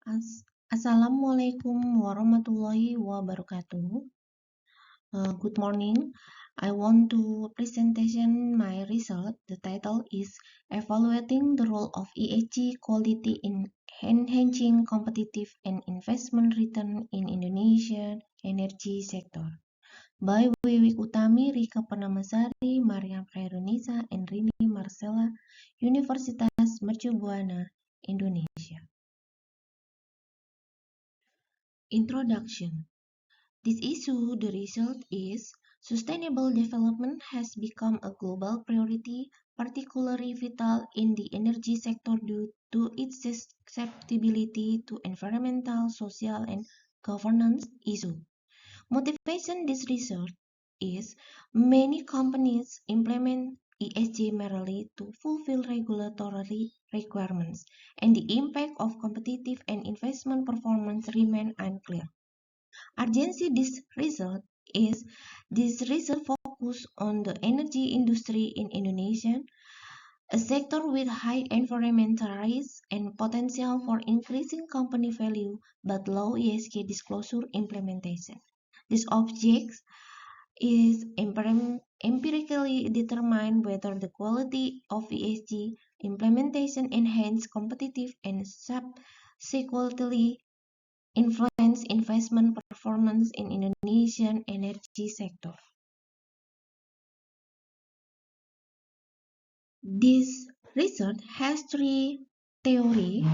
Assalamualaikum warahmatullahi wabarakatuh. Good morning. I want to presentation my result. The title is Evaluating the Role of ESG Quality in Enhancing Competitive and Investment Return in Indonesian Energy Sector. By Wiwik Utami, Rika Pernamasari, Mariam Khairunisa, and Rini Marcella, Universitas Mercubuana, Indonesia. Introduction. This issue, the result is sustainable development has become a global priority, particularly vital in the energy sector due to its susceptibility to environmental, social, and governance issues. Motivation this result is many companies implement ESG merely to fulfill regulatory requirements, and the impact of competitive and investment performance remain unclear. Urgency this result focus on the energy industry in Indonesia, a sector with high environmental risk and potential for increasing company value but low ESG disclosure implementation. This object is empirically determine whether the quality of ESG implementation enhance competitive and subsequently influence investment performance in Indonesian energy sector. This research has three theories.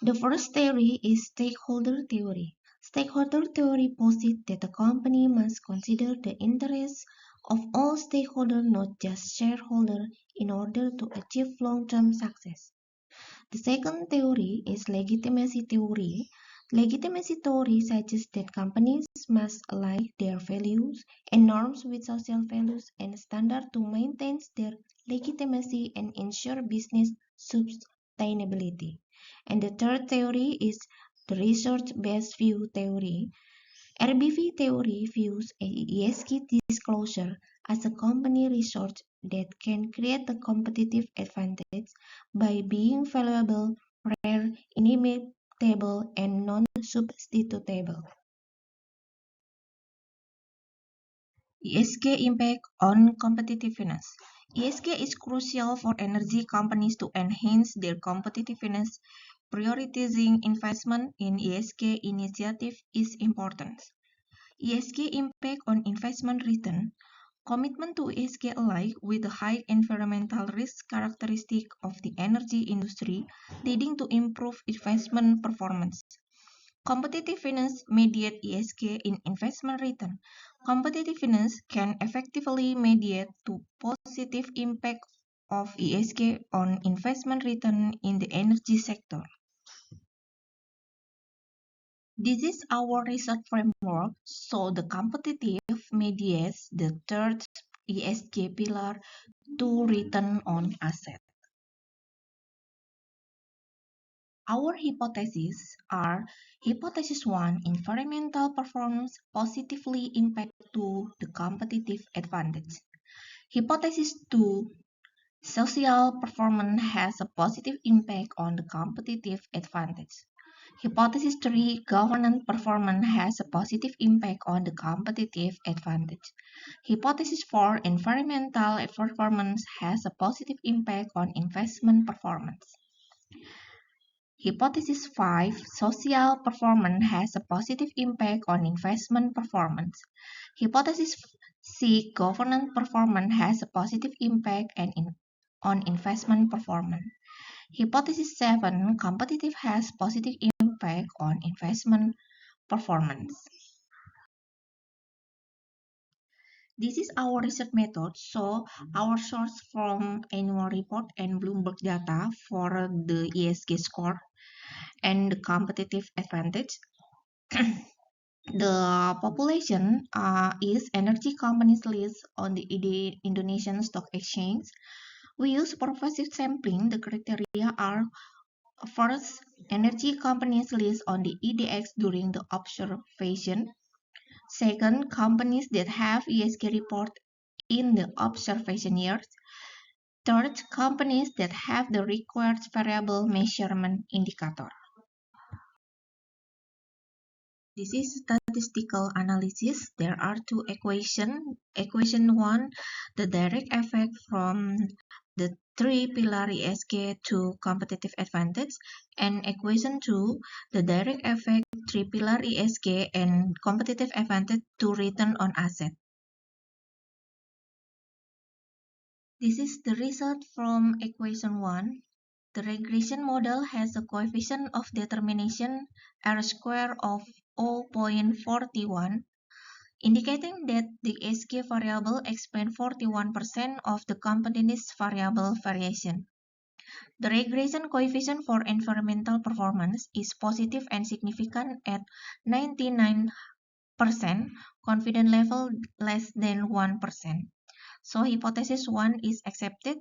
The first theory is stakeholder theory. Stakeholder theory posits that a company must consider the interests of all stakeholders, not just shareholders, in order to achieve long-term success. The second theory is legitimacy theory. Legitimacy theory suggests that companies must align their values and norms with social values and standards to maintain their legitimacy and ensure business sustainability. And the third theory is the research-based view theory. RBV theory views ESG disclosure as a company research that can create a competitive advantage by being valuable, rare, inimitable, and non-substitutable. ESG impact on competitiveness. ESG is crucial for energy companies to enhance their competitiveness. Prioritizing investment in ESG initiative is important. ESG impact on investment return. Commitment to ESG align with the high environmental risk characteristic of the energy industry, leading to improved investment performance. Competitiveness mediate ESG in investment return. Competitiveness can effectively mediate to positive impact of ESG on investment return in the energy sector. This is our research framework, so the competitive mediates the third ESG pillar to return on asset. Our hypotheses are: Hypothesis 1, environmental performance positively impact to the competitive advantage. Hypothesis 2, social performance has a positive impact on the competitive advantage. Hypothesis 3, governance performance has a positive impact on the competitive advantage. Hypothesis 4, environmental performance has a positive impact on investment performance. Hypothesis 5, social performance has a positive impact on investment performance. Hypothesis 6, governance performance has a positive impact on investment performance. Hypothesis 7, competitive has positive impact on investment performance. This is our research method, so our source from annual report and Bloomberg data for the ESG score and the competitive advantage. The population is energy companies list on the Indonesian Stock Exchange. We use pervasive sampling. The criteria are: first, energy companies list on the EDX during the observation. Second, companies that have ESG report in the observation years. Third, companies that have the required variable measurement indicator. This is statistical analysis. There are two equations. Equation 1, the direct effect from the three-pillar ESG to competitive advantage, and equation 2, the direct effect three-pillar ESG and competitive advantage to return on asset. This is the result from equation 1. The regression model has a coefficient of determination R² of 0.41, indicating that the SK variable explains 41% of the company's variable variation. The regression coefficient for environmental performance is positive and significant at 99%, confidence level less than 1%. So hypothesis 1 is accepted.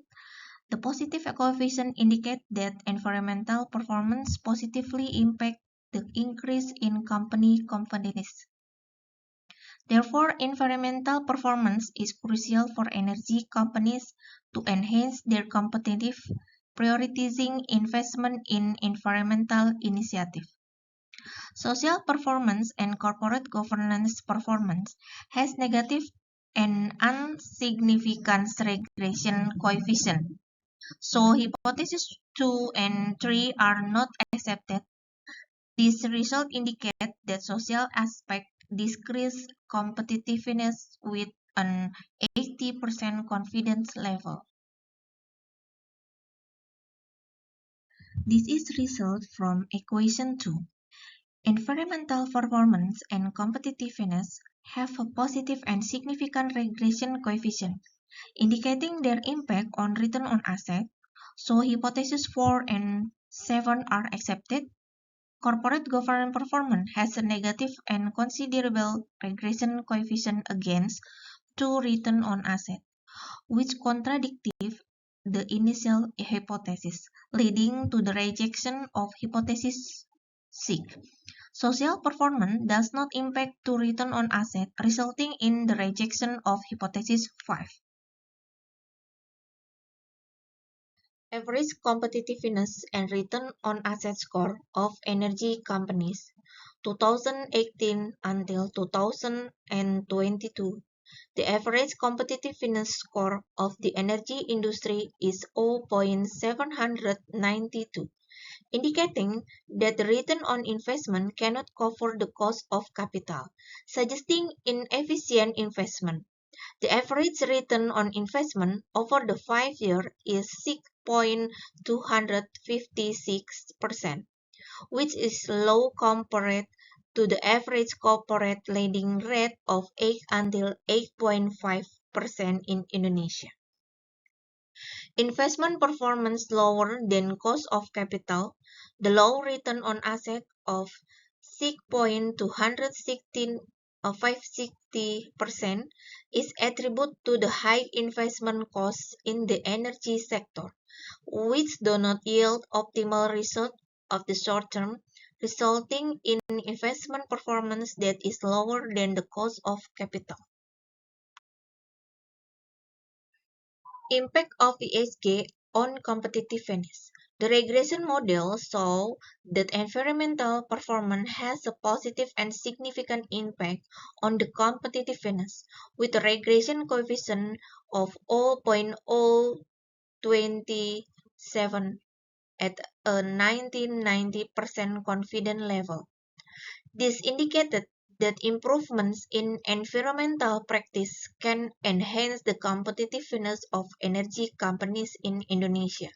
The positive coefficient indicates that environmental performance positively impacts the increase in company confidence. Therefore, environmental performance is crucial for energy companies to enhance their competitive, prioritizing investment in environmental initiatives. Social performance and corporate governance performance has negative and insignificant regression coefficient. So hypothesis 2 and 3 are not accepted. These results indicate that social aspect decrease competitiveness with an 80% confidence level. This is result from equation 2. Environmental performance and competitiveness have a positive and significant regression coefficient, indicating their impact on return on asset. So hypothesis 4 and 7 are accepted. Corporate governance performance has a negative and considerable regression coefficient against to return on asset, which contradicts the initial hypothesis, leading to the rejection of hypothesis 6. Social performance does not impact to return on asset, resulting in the rejection of hypothesis 5. Average competitiveness and return on asset score of energy companies 2018 until 2022. The average competitiveness score of the energy industry is 0.792, indicating that the return on investment cannot cover the cost of capital, suggesting inefficient investment. The average return on investment over the 5 years is 6.256%, which is low compared to the average corporate lending rate of 8 until 8.5% in Indonesia. Investment performance lower than cost of capital. The low return on asset of 6.260% is attributed to the high investment costs in the energy sector, which do not yield optimal results of the short term, resulting in investment performance that is lower than the cost of capital. Impact of ESG on competitiveness. The regression model shows that environmental performance has a positive and significant impact on the competitiveness, with a regression coefficient of 0.027 at a 90% confidence level. This indicated that improvements in environmental practice can enhance the competitiveness of energy companies in Indonesia.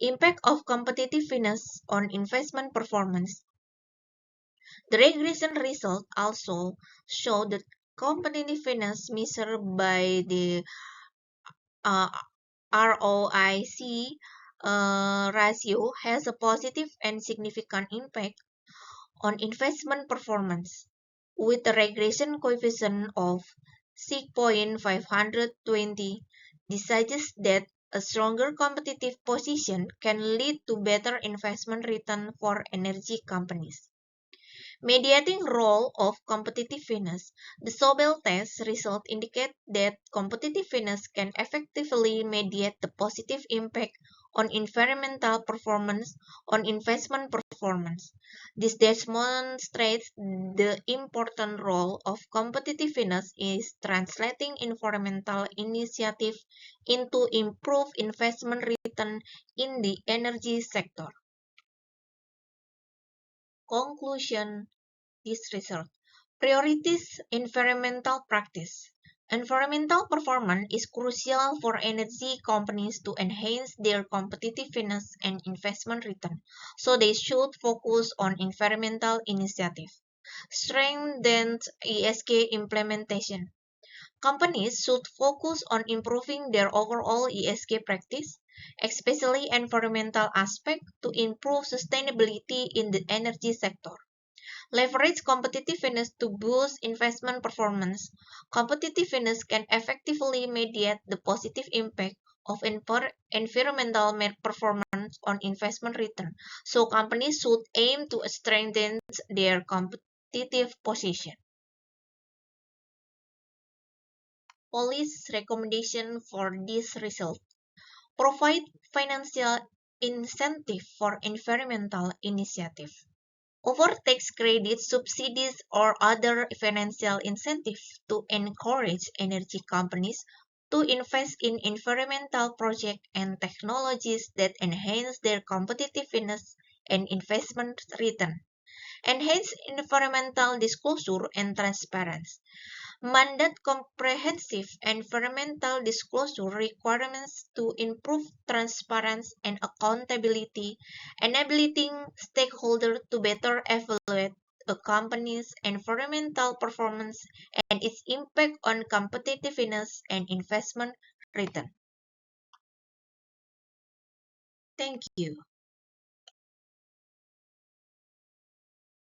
Impact of competitiveness on investment performance. The regression results also show that competitiveness measured by the ROIC ratio has a positive and significant impact on investment performance, with a regression coefficient of 6.520. This suggests that a stronger competitive position can lead to better investment return for energy companies. Mediating role of competitiveness. The Sobel test results indicate that competitiveness can effectively mediate the positive impact on environmental performance on investment performance. performance. This demonstrates the important role of competitiveness is translating environmental initiative into improved investment return in the energy sector. Conclusion this research. Priorities environmental practice. Environmental performance is crucial for energy companies to enhance their competitiveness and investment return, so they should focus on environmental initiative. Strengthen ESG implementation. Companies should focus on improving their overall ESG practice, especially environmental aspects, to improve sustainability in the energy sector. Leverage competitiveness to boost investment performance. Competitiveness can effectively mediate the positive impact of environmental performance on investment return, so companies should aim to strengthen their competitive position. Policy recommendation for this result. Provide financial incentive for environmental initiative. Offer tax credits, subsidies, or other financial incentives to encourage energy companies to invest in environmental projects and technologies that enhance their competitiveness and investment return. Enhance environmental disclosure and transparency. Mandate comprehensive environmental disclosure requirements to improve transparency and accountability, enabling stakeholders to better evaluate a company's environmental performance and its impact on competitiveness and investment return. Thank you.